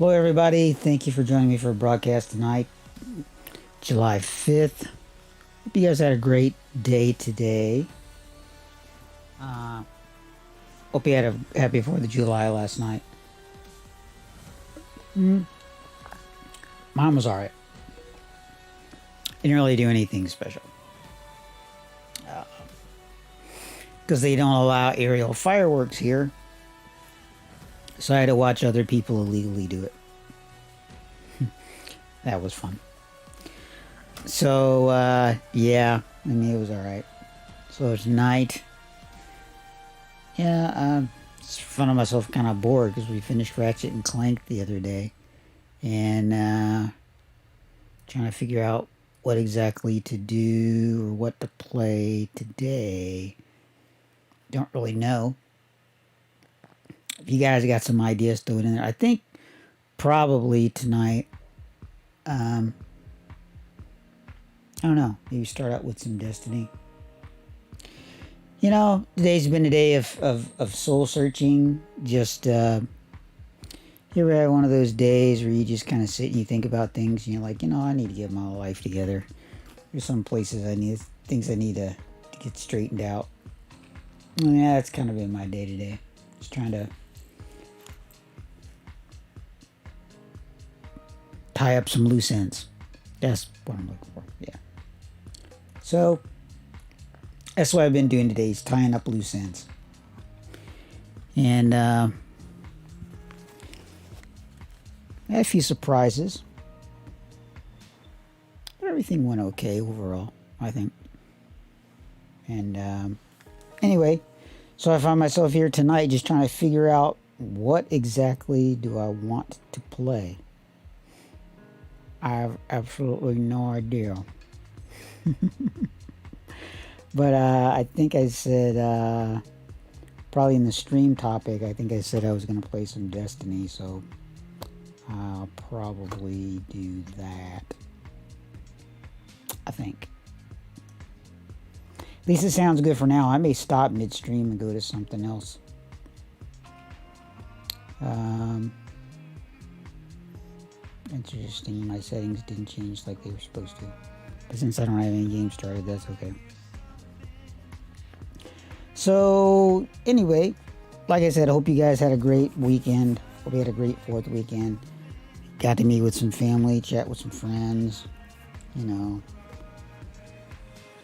Hello, everybody. Thank you for joining me for a broadcast tonight, July 5th. Hope you guys had a great day today. Uh, Hope you had a happy 4th of July last night. Mine was alright. Didn't really do anything special. Because they don't allow aerial fireworks here. So I had to watch other people illegally do it. That was fun. So, yeah, I mean, it was alright. So tonight, yeah, just found myself kind of bored because we finished Ratchet and Clank the other day. And trying to figure out what exactly to do or what to play today. Don't really know. If you guys got some ideas, throw it in there. I think probably tonight, I don't know, maybe start out with some Destiny. You know, today's been a day of soul searching. Just, here we are, one of those days where you just kind of sit and you think about things and you're like, I need to get my life together. There's some places things I need to get straightened out. Yeah, that's kind of been my day to day. Just trying to tie up some loose ends. That's what I'm looking for. Yeah. So that's what I've been doing today, is tying up loose ends. And I had a few surprises. But everything went okay overall, I think. And anyway, so I found myself here tonight just trying to figure out what exactly do I want to play. I have absolutely no idea. But I think I said, probably in the stream topic, I think I said I was going to play some Destiny, so I'll probably do that. I think. At least it sounds good for now. I may stop midstream and go to something else. Interesting, my settings didn't change like they were supposed to. But since I don't have any games started, that's okay. So, anyway, like I said, I hope you guys had a great weekend. Hope you had a great 4th weekend. Got to meet with some family, chat with some friends,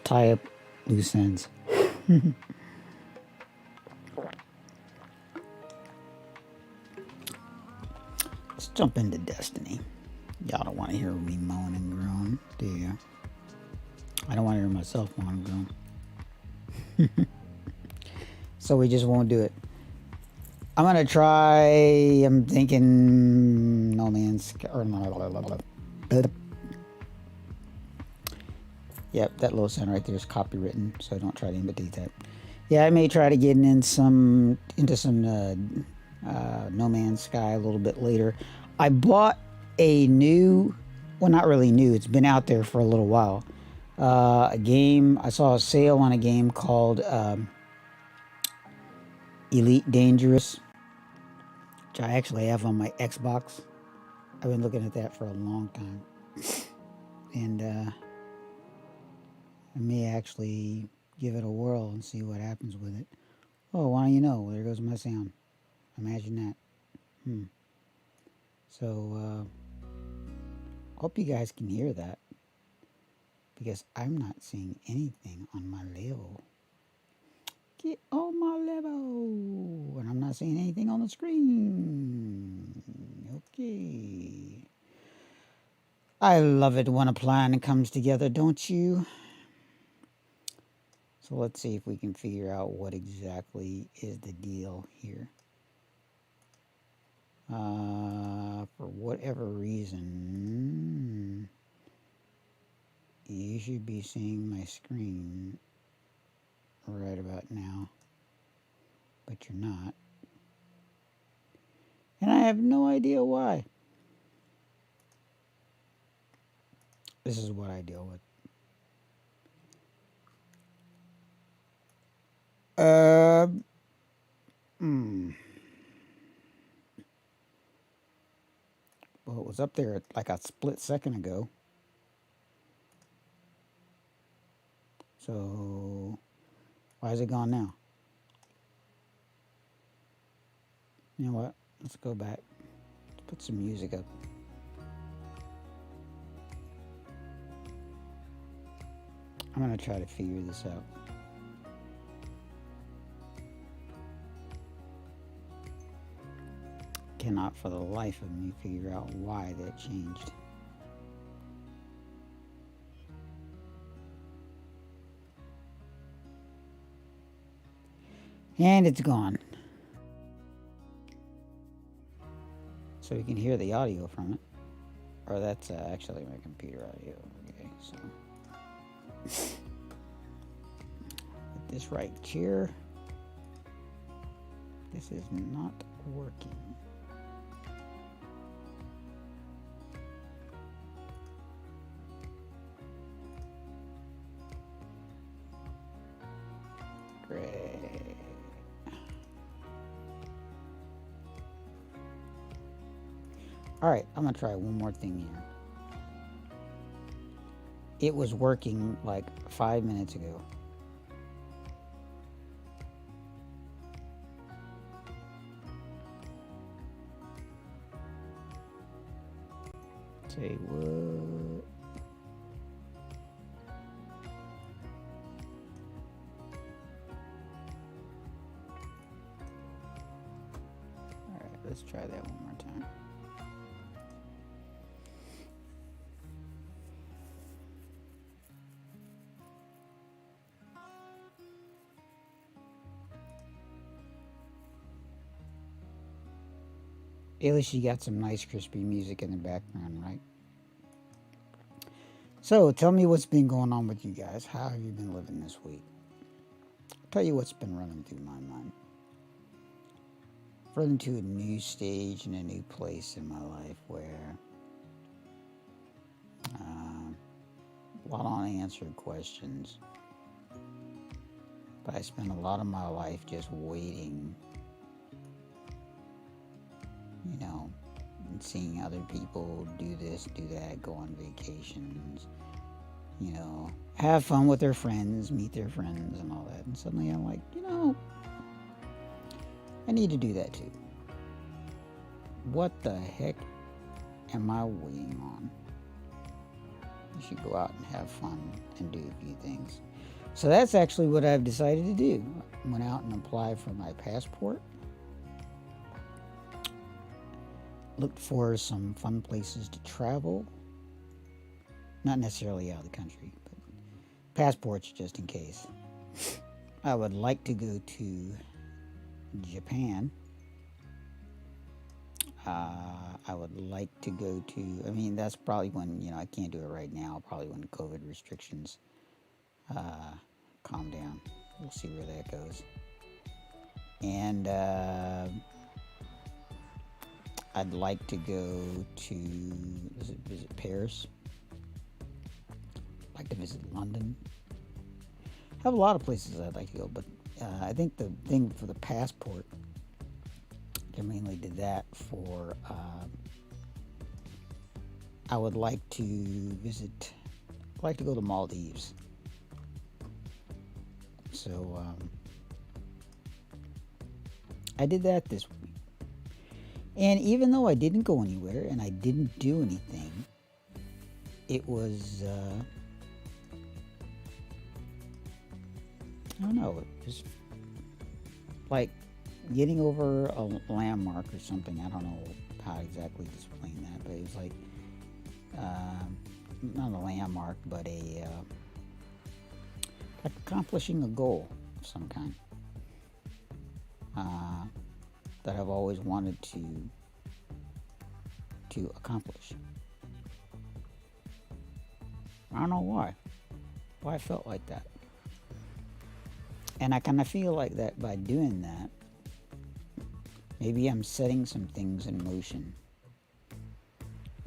tie up loose ends. Let's jump into Destiny. Y'all don't want to hear me moan and groan, do you? I don't want to hear myself moan and groan. So we just won't do it. I'm going to try, I'm thinking No Man's Sky, or yep, that little sound right there is copywritten, so don't try to imitate that. Yeah, I may try to get into some No Man's Sky a little bit later. I bought a new, well, not really new, it's been out there for a little while. A game, I saw a sale on a game called Elite Dangerous, which I actually have on my Xbox. I've been looking at that for a long time. And I may actually give it a whirl and see what happens with it. Oh, why don't you know? There goes my sound. Imagine that. So, hope you guys can hear that, because I'm not seeing anything on my level. Get on my level! And I'm not seeing anything on the screen. Okay. I love it when a plan comes together, don't you? So let's see if we can figure out what exactly is the deal here. For whatever reason, you should be seeing my screen right about now, but you're not. And I have no idea why. This is what I deal with. Well, it was up there like a split second ago. So why is it gone now? You know what? Let's go back. Let's put some music up. I'm going to try to figure this out. Cannot for the life of me figure out why that changed. And it's gone. So you can hear the audio from it. Or that's actually my computer audio. Okay, so put this right here. This is not working. Great. All right, I'm gonna try one more thing here. It was working like 5 minutes ago. Say what? All right, let's try that one more time. At least you got some nice crispy music in the background, right? So tell me what's been going on with you guys. How have you been living this week? I'll tell you what's been running through my mind. I've run to a new stage and a new place in my life where a lot of unanswered questions. But I spent a lot of my life just waiting, you know, and seeing other people do this, do that, go on vacations, you know, have fun with their friends, meet their friends and all that. And suddenly I'm like, you know, I need to do that too. What the heck am I waiting on? You should go out and have fun and do a few things. So that's actually what I've decided to do. I went out and applied for my passport. Looked for some fun places to travel. Not necessarily out of the country, but passports just in case. I would like to go to Japan. I would like to go to, I mean, that's probably when, you know, I can't do it right now, probably when COVID restrictions calm down. We'll see where that goes. And I'd like to go to visit Paris. I'd like to visit London. I have a lot of places I'd like to go, but I think the thing for the passport, I mainly did that for, I would like to visit, I'd like to go to Maldives. So I did that this week. And even though I didn't go anywhere and I didn't do anything, it was, I don't know, it was like getting over a landmark or something. I don't know how exactly to explain that, but it was like, not a landmark, but a, like accomplishing a goal of some kind. That I've always wanted to accomplish. I don't know why I felt like that. And I kind of feel like that by doing that, maybe I'm setting some things in motion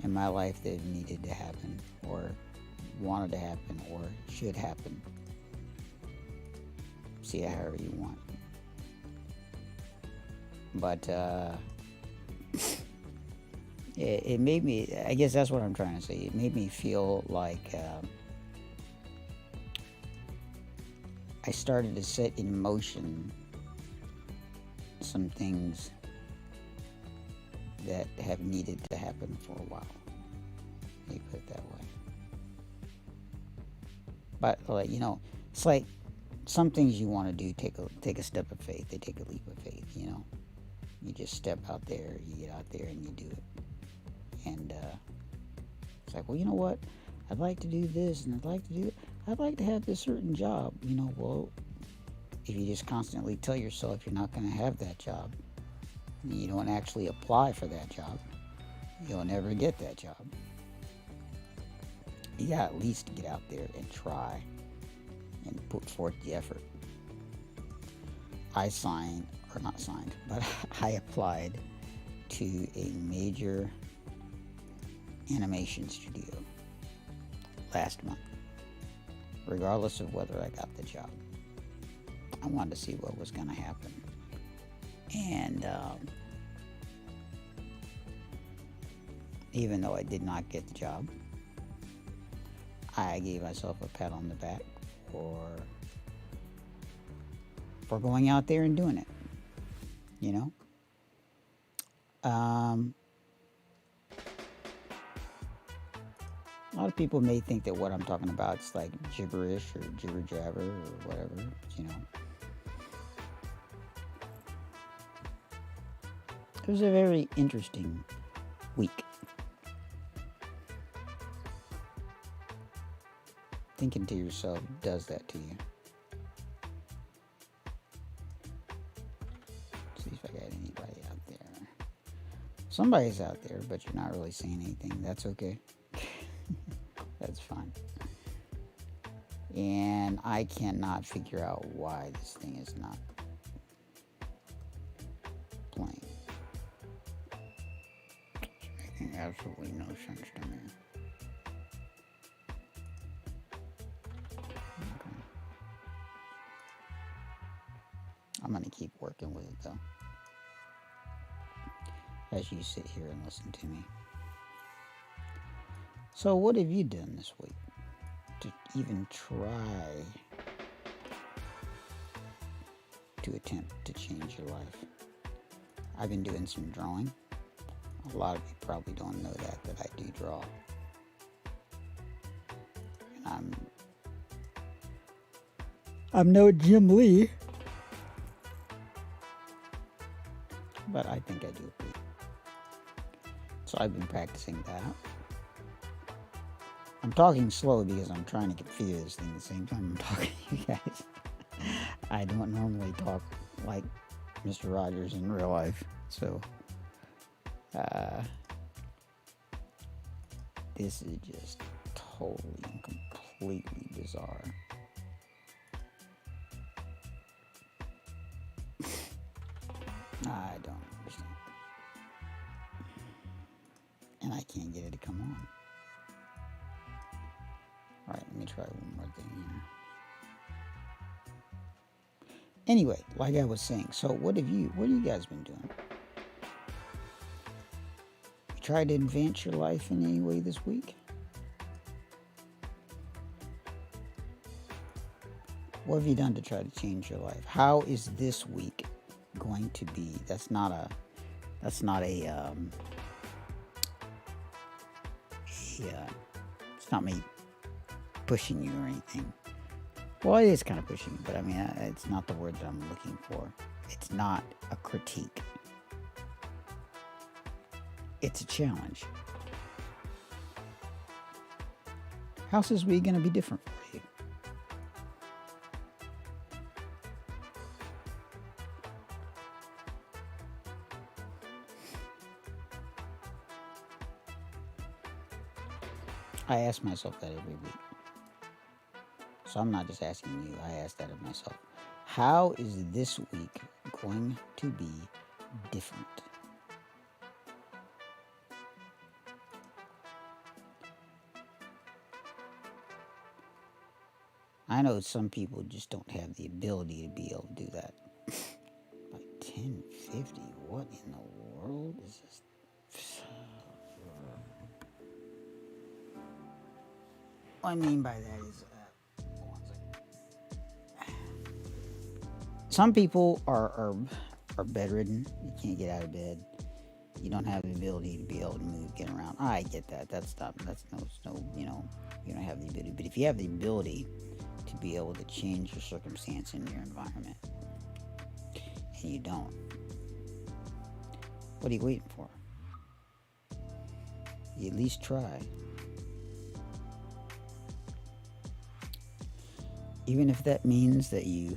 in my life that needed to happen, or wanted to happen, or should happen. See it however you want. But it made me, I guess that's what I'm trying to say. It made me feel like I started to set in motion some things that have needed to happen for a while. Let me put it that way. But it's like some things you want to do take a step of faith. They take a leap of faith. You just step out there, you get out there, and you do it. And it's like, well, you know what? I'd like to do this, and I'd like to have this certain job. Well, if you just constantly tell yourself you're not going to have that job, and you don't actually apply for that job, you'll never get that job. You got at least to get out there and try and put forth the effort. I applied to a major animation studio last month, regardless of whether I got the job. I wanted to see what was going to happen. And even though I did not get the job, I gave myself a pat on the back for going out there and doing it. A lot of people may think that what I'm talking about is like gibberish or jibber jabber or whatever. It was a very interesting week. Thinking to yourself does that to you. See if I got anybody out there. Somebody's out there, but you're not really saying anything. That's okay. That's fine. And I cannot figure out why this thing is not playing. It's making absolutely no sense to me. Okay. I'm going to keep working with it though, as you sit here and listen to me. So what have you done this week to even try to attempt to change your life? I've been doing some drawing. A lot of you probably don't know that I do draw. And I'm no Jim Lee, but I think I do it pretty. So I've been practicing that. I'm talking slow because I'm trying to get through this thing at the same time I'm talking to you guys. I don't normally talk like Mr. Rogers in real life, so this is just totally and completely bizarre. I don't understand. And I can't get it to come on. Alright, let me try one more thing here. Anyway, like I was saying, so what have you guys been doing? You tried to advance your life in any way this week? What have you done to try to change your life? How is this week going to be? That's not a it's not me pushing you or anything. Well, it is kind of pushing, but I mean, it's not the word that I'm looking for. It's not a critique. It's a challenge. How's this week going to be different for you? I ask myself that every week. So I'm not just asking you, I ask that of myself. How is this week going to be different? I know some people just don't have the ability to be able to do that. Like 1050, what in the world is this? What I mean by that is, some people are bedridden. You can't get out of bed. You don't have the ability to be able to move, get around. I get that. That's not. That's no. You don't have the ability. But if you have the ability to be able to change your circumstance in your environment, and you don't, what are you waiting for? You at least try. Even if that means that you,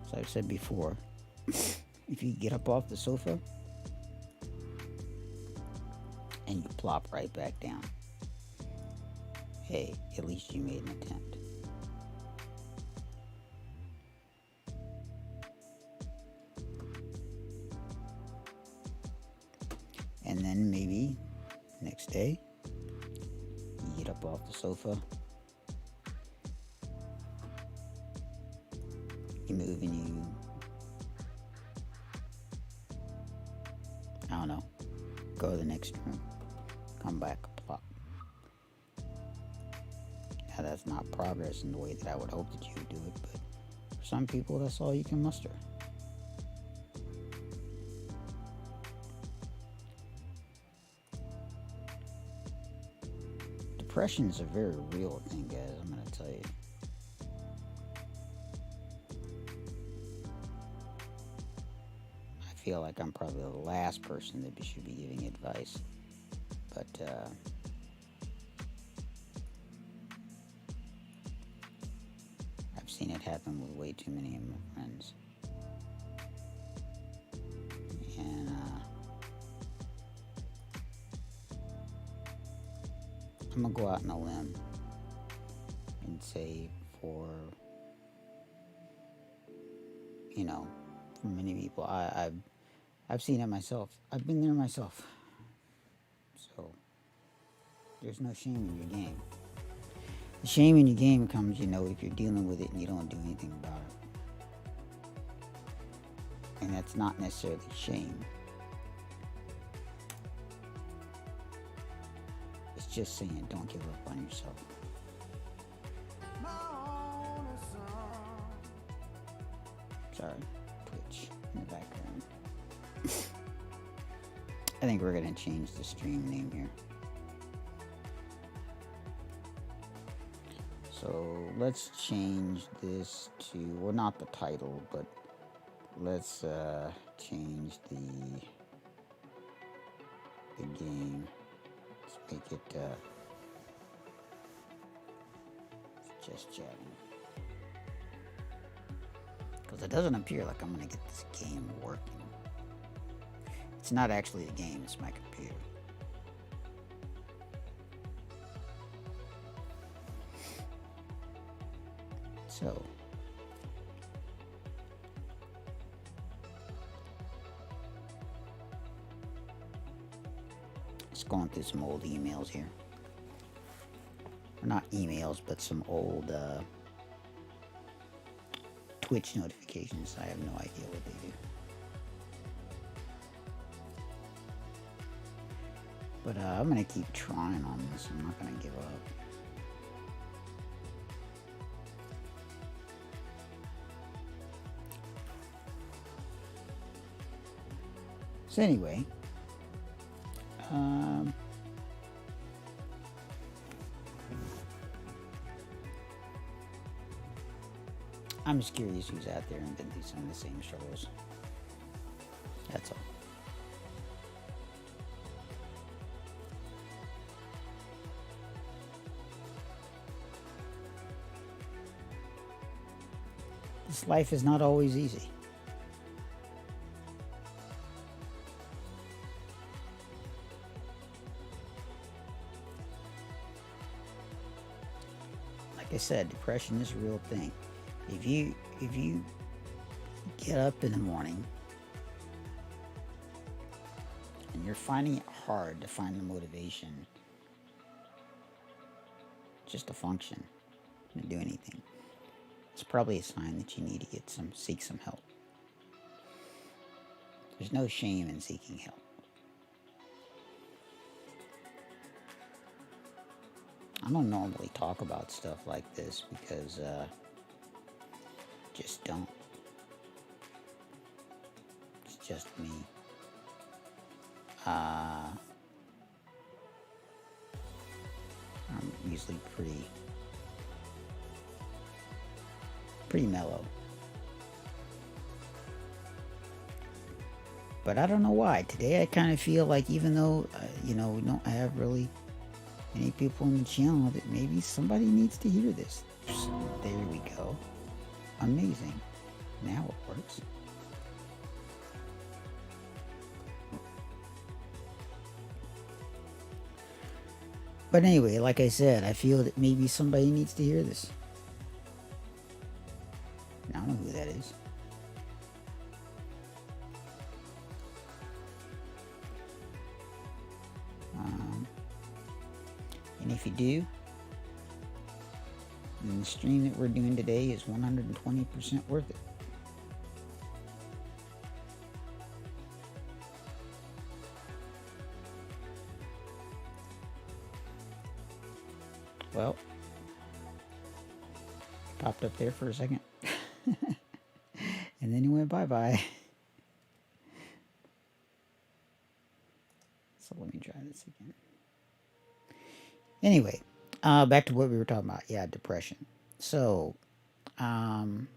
as I've said before, if you get up off the sofa and you plop right back down, hey, at least you made an attempt. And then maybe next day, you get up off the sofa, you move and you, I don't know, go to the next room, come back, plop. Now that's not progress in the way that I would hope that you would do it, but for some people that's all you can muster. Depression is a very real thing, guys, I'm going to tell you. I feel like I'm probably the last person that should be giving advice, but I've seen it happen with way too many of my friends. And I'm gonna go out on a limb and say for many people, I've seen it myself. I've been there myself. So there's no shame in your game. The shame in your game comes, if you're dealing with it and you don't do anything about it. And that's not necessarily shame. It's just saying don't give up on yourself. Sorry, Twitch in the background. I think we're going to change the stream name here. So let's change this to, well, not the title, but let's change the game. Let's make it just chatting. Because it doesn't appear like I'm going to get this game working. It's not actually a game, it's my computer. So, just going through some old emails here. Or not emails, but some old Twitch notifications. I have no idea what they do. But I'm going to keep trying on this. I'm not going to give up. So anyway, I'm just curious who's out there and been through some of the same struggles. That's all. This life is not always easy. Like I said, depression is a real thing. If you get up in the morning and you're finding it hard to find the motivation just to function, to do anything, it's probably a sign that you need to seek some help. There's no shame in seeking help. I don't normally talk about stuff like this because just don't. It's just me. I'm usually pretty mellow. But I don't know why. Today I kind of feel like even though, we don't have really any people on the channel, that maybe somebody needs to hear this. There we go. Amazing. Now it works. But anyway, like I said, I feel that maybe somebody needs to hear this. I don't know who that is. And if you do, then the stream that we're doing today is 120% worth it. Well, popped up there for a second. And then he went bye-bye. So let me try this again. Anyway, back to what we were talking about. Yeah, depression. So, no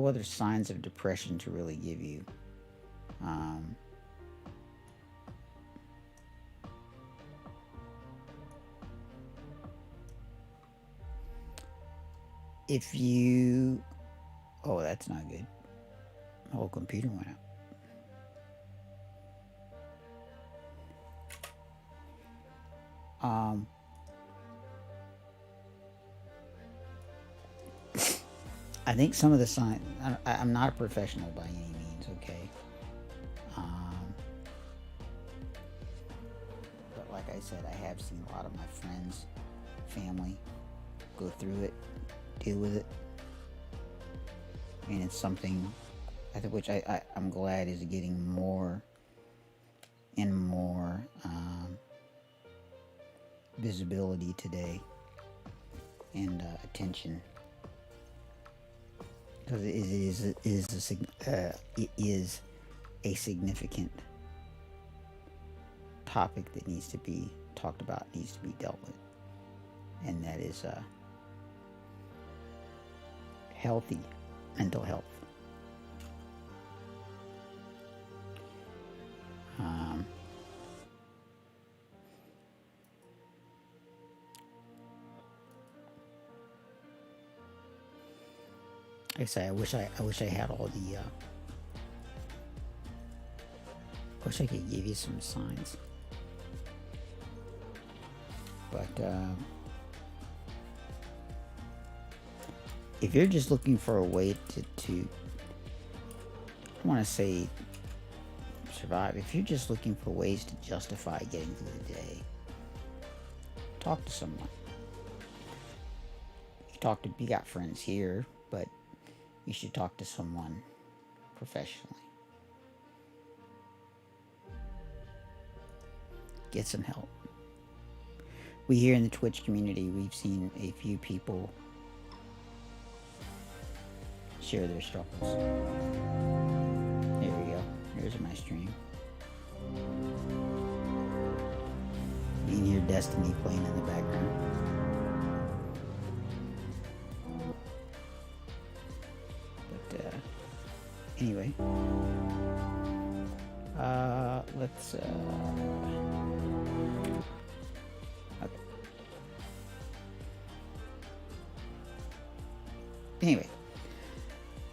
other signs of depression to really give you. If you... Oh, that's not good. My whole computer went out. I think some of the signs... I'm not a professional by any means, okay? But like I said, I have seen a lot of my friends, family, go through it, deal with it. And it's something which I'm glad is getting more and more visibility today and attention, because it is a significant topic that needs to be talked about, needs to be dealt with, and that is healthy mental health. Like I say, I wish I had all the. Wish I could give you some signs, but if you're just looking for a way to I want to say survive. If you're just looking for ways to justify getting through the day, talk to someone. You got friends here, but you should talk to someone professionally. Get some help. We here in the Twitch community, we've seen a few people share their struggles. There we go. There's my stream. You can hear Destiny playing in the background. But anyway, let's okay. Anyway,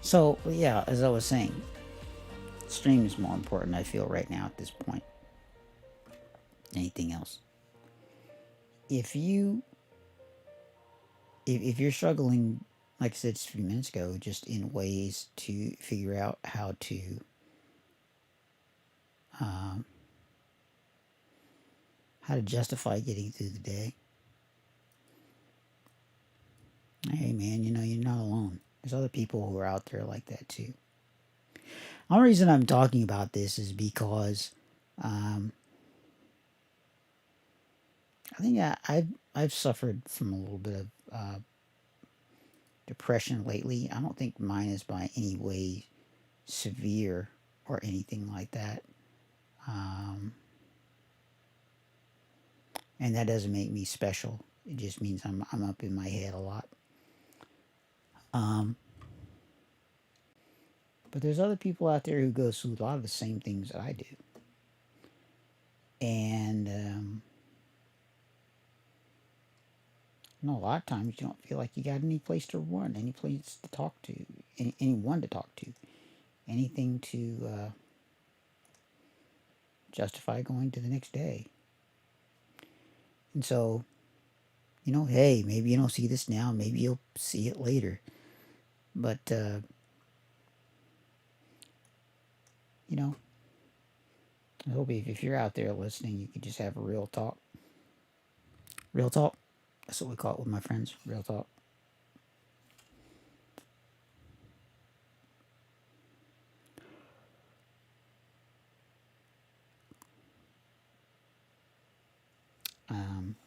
so yeah, as I was saying, stream is more important, I feel, right now at this point. Anything else? If you're struggling, like I said just a few minutes ago, just in ways to figure out how to justify getting through the day, hey man, you're not alone. There's other people who are out there like that too. The only reason I'm talking about this is because I think I've suffered from a little bit of depression lately. I don't think mine is by any way severe or anything like that. Um, and that doesn't make me special. It just means I'm up in my head a lot. Um, but there's other people out there who go through a lot of the same things that I do, and a lot of times you don't feel like you got any place to run, any place to talk to, anyone to talk to, anything to justify going to the next day. And so, hey, maybe you don't see this now, maybe you'll see it later. But, you know, I hope if you're out there listening, you can just have a real talk. Real talk. That's what we call it with my friends. Real talk. Um,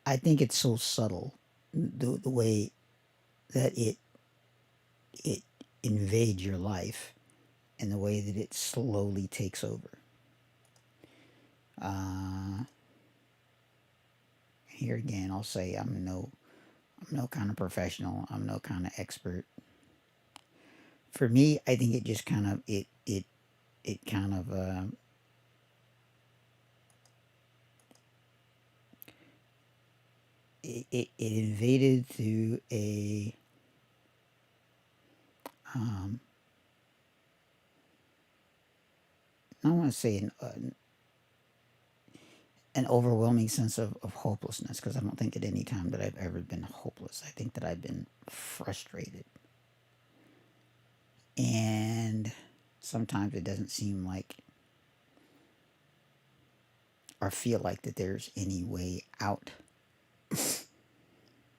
I think it's so subtle, the way that it invades your life and the way that it slowly takes over. Here again, I'll say I'm no kind of professional. I'm no kind of expert. For me, I think it just kind of it kind of it invaded through a I don't want to say an overwhelming sense of hopelessness, because I don't think at any time that I've ever been hopeless. I think that I've been frustrated. And sometimes it doesn't seem like or feel like that there's any way out.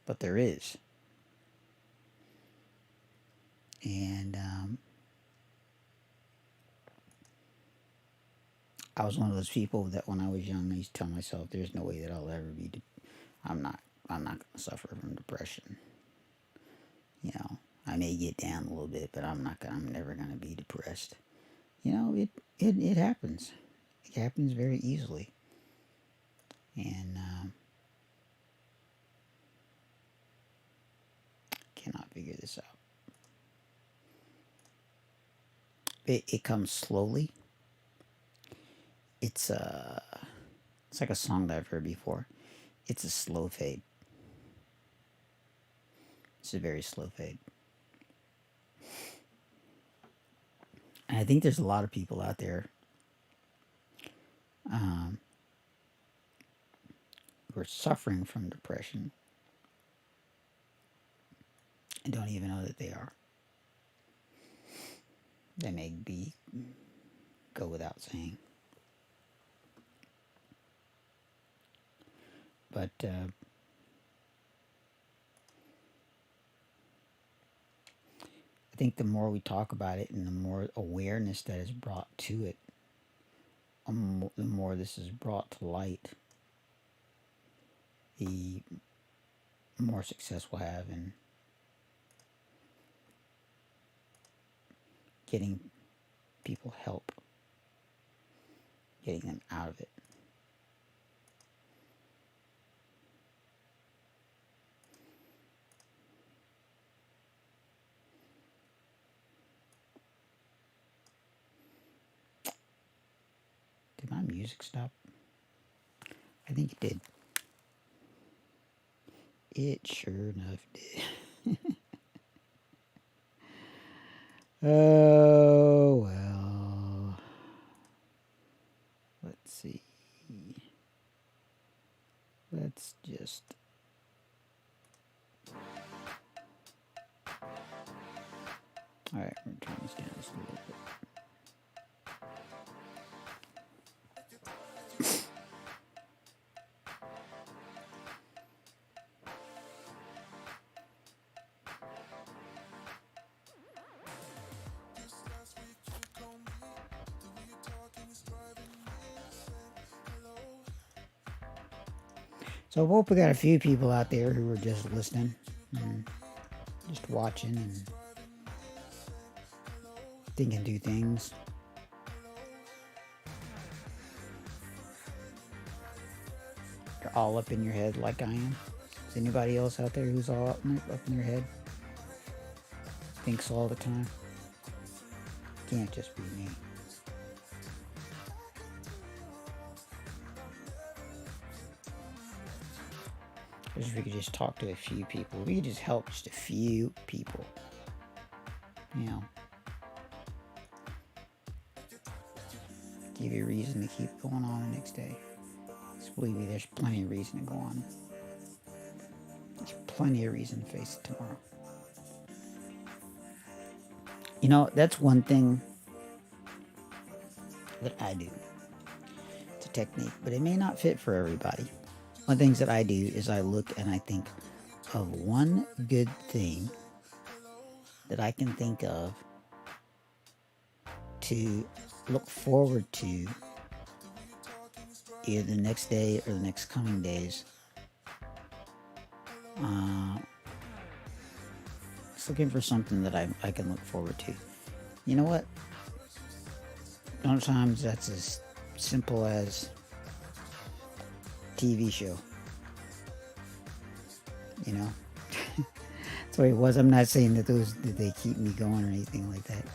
But there is. And I was one of those people that when I was young, I used to tell myself, "There's no way that I'll ever be. I'm not. I'm not going to suffer from depression. I may get down a little bit, but I'm not. I'm never going to be depressed. It happens. It happens very easily. And cannot figure this out. It comes slowly. It's it's like a song that I've heard before. It's a slow fade. It's a very slow fade. And I think there's a lot of people out there um, who are suffering from depression and don't even know that they are. They may go without saying. But I think the more we talk about it and the more awareness that is brought to it, the more this is brought to light, the more success we'll have in getting people help, getting them out of it. Did my music stop? I think it did. It sure enough did. Oh, well. Let's see. Let's just. Alright, we're going to turn this down just a little bit. So I hope we got a few people out there who are just listening and just watching and thinking through things. You're all up in your head like I am. Is anybody else out there who's all up in your head? Thinks all the time? Can't just be me. I wish we could just talk to a few people. We could just help just a few people. You know. Give you a reason to keep going on the next day. Just believe me, there's plenty of reason to go on. There's plenty of reason to face it tomorrow. You know, that's one thing that I do. It's a technique, but it may not fit for everybody. One of the things that I do is I look and I think of one good thing that I can think of to look forward to either the next day or the next coming days. Just looking for something that I can look forward to. You know what? Sometimes that's as simple as TV show. You know? That's what it was. I'm not saying that they keep me going or anything like that.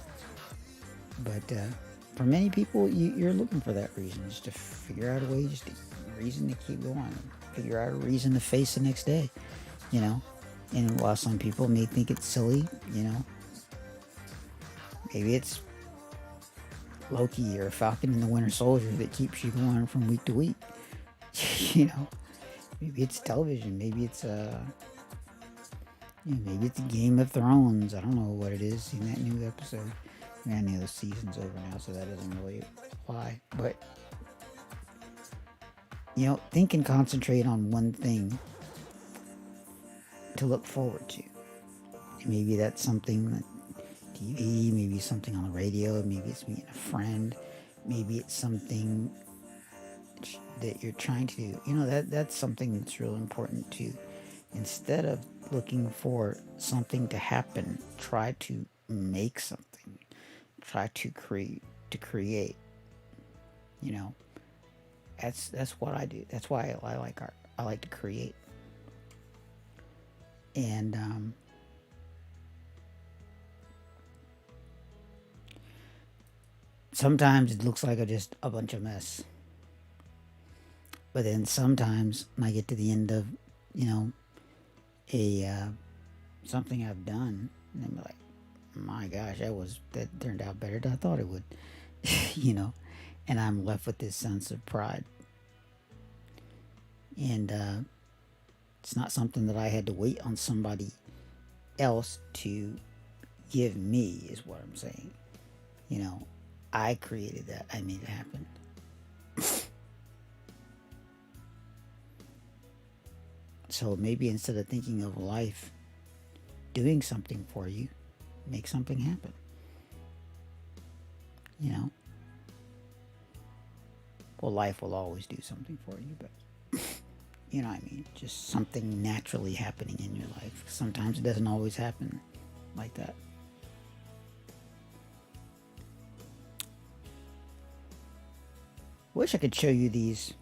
But for many people, you're looking for that reason, just to figure out a way, just a reason to keep going, figure out a reason to face the next day, you know. And while some people may think it's silly, you know, maybe it's Loki or Falcon and the Winter Soldier that keeps you going from week to week. You know, maybe it's television, maybe it's maybe it's Game of Thrones. I don't know what it is. Seen that new episode? Man, the season's over now, so that doesn't really apply. But you know, think and concentrate on one thing to look forward to. Maybe that's something that TV, maybe something on the radio, maybe it's meeting a friend, maybe it's something that you're trying to do. You know, that's something that's really important too. Instead of looking for something to happen, try to make something. Try to create. You know, that's what I do. That's why I like art. I like to create. And sometimes it looks like just a bunch of mess. But then sometimes when I get to the end of, you know, a something I've done, and I'm like, my gosh, that turned out better than I thought it would. You know, and I'm left with this sense of pride. And it's not something that I had to wait on somebody else to give me, is what I'm saying. You know, I created that. I made it happen. So maybe instead of thinking of life doing something for you, make something happen. You know? Well, life will always do something for you, but you know what I mean? Just something naturally happening in your life. Sometimes it doesn't always happen like that. Wish I could show you these.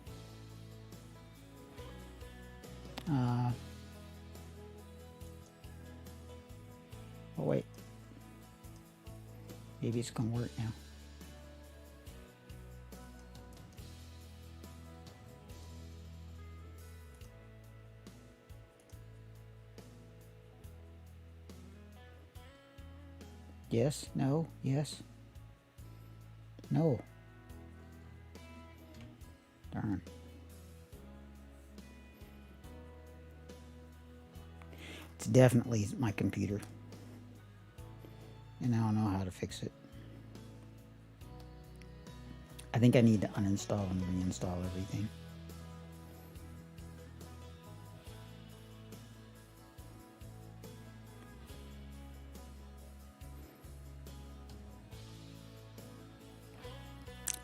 Oh wait. Maybe it's gonna work now. Yes, no, yes. No. Darn. It's definitely my computer. And I don't know how to fix it. I think I need to uninstall and reinstall everything.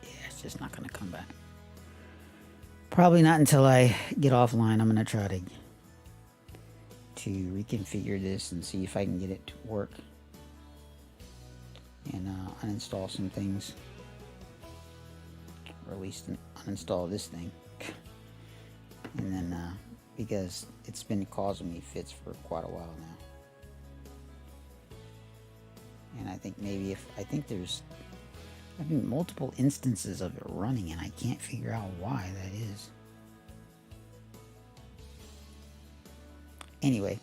Yeah, it's just not going to come back. Probably not until I get offline. I'm going to try to reconfigure this and see if I can get it to work. And uninstall some things. Or at least uninstall this thing. And then, because it's been causing me fits for quite a while now. And I think maybe there's multiple instances of it running and I can't figure out why that is. Anyway,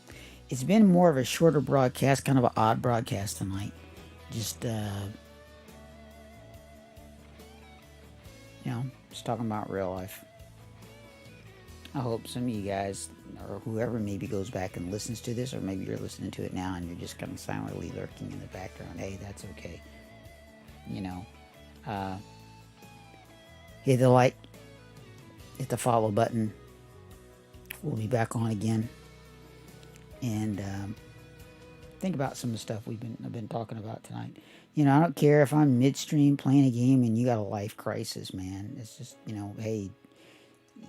it's been more of a shorter broadcast, kind of an odd broadcast tonight. Just, just talking about real life. I hope some of you guys, or whoever maybe goes back and listens to this, or maybe you're listening to it now and you're just kind of silently lurking in the background. Hey, that's okay. Hit the like, hit the follow button. We'll be back on again. And think about some of the stuff I've been talking about tonight. I don't care if I'm midstream playing a game and you got a life crisis, man. It's just, hey,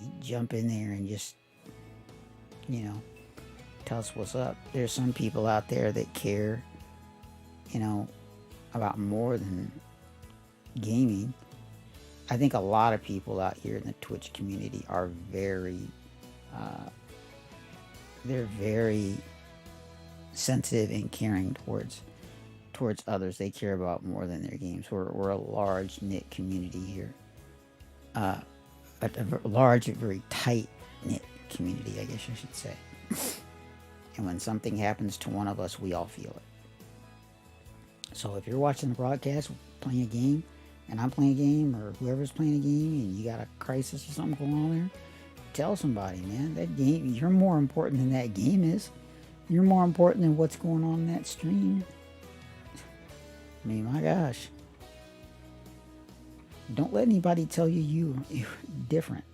you jump in there and just, tell us what's up. There's some people out there that care, about more than gaming. I think a lot of people out here in the Twitch community are very, they're very sensitive and caring towards others. They care about more than their games. We're a large knit community here. A large, very tight knit community, I guess I should say. And when something happens to one of us, we all feel it. So if you're watching the broadcast, playing a game, and I'm playing a game, or whoever's playing a game, and you got a crisis or something going on there, tell somebody, man. That game, you're more important than that game is. You're more important than what's going on in that stream. I mean, my gosh. Don't let anybody tell you you're different.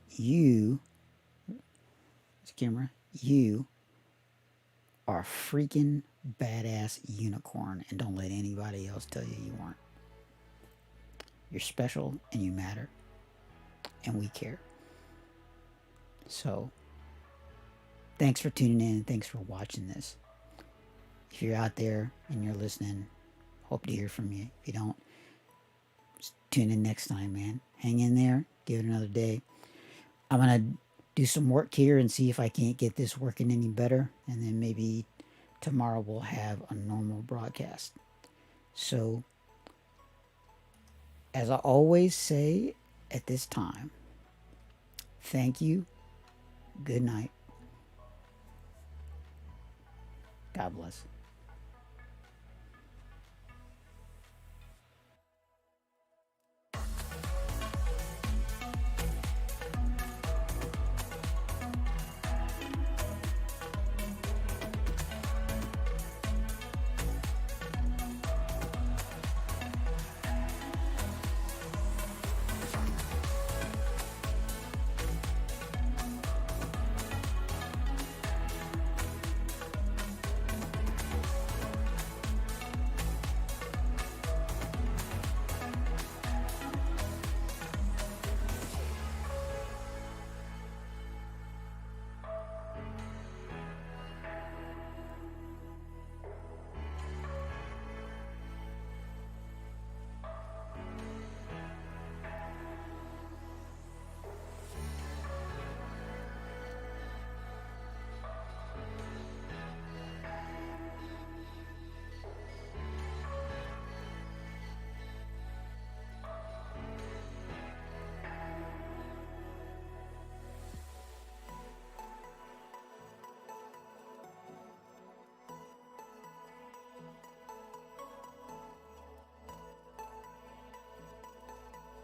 You, this camera, you are a freaking badass unicorn, and don't let anybody else tell you aren't. You're special and you matter, and we care. So, thanks for tuning in and thanks for watching this. If you're out there and you're listening, hope to hear from you. If you don't, just tune in next time, man. Hang in there. Give it another day. I'm going to do some work here and see if I can't get this working any better. And then maybe tomorrow we'll have a normal broadcast. So, as I always say at this time, thank you. Good night. God bless.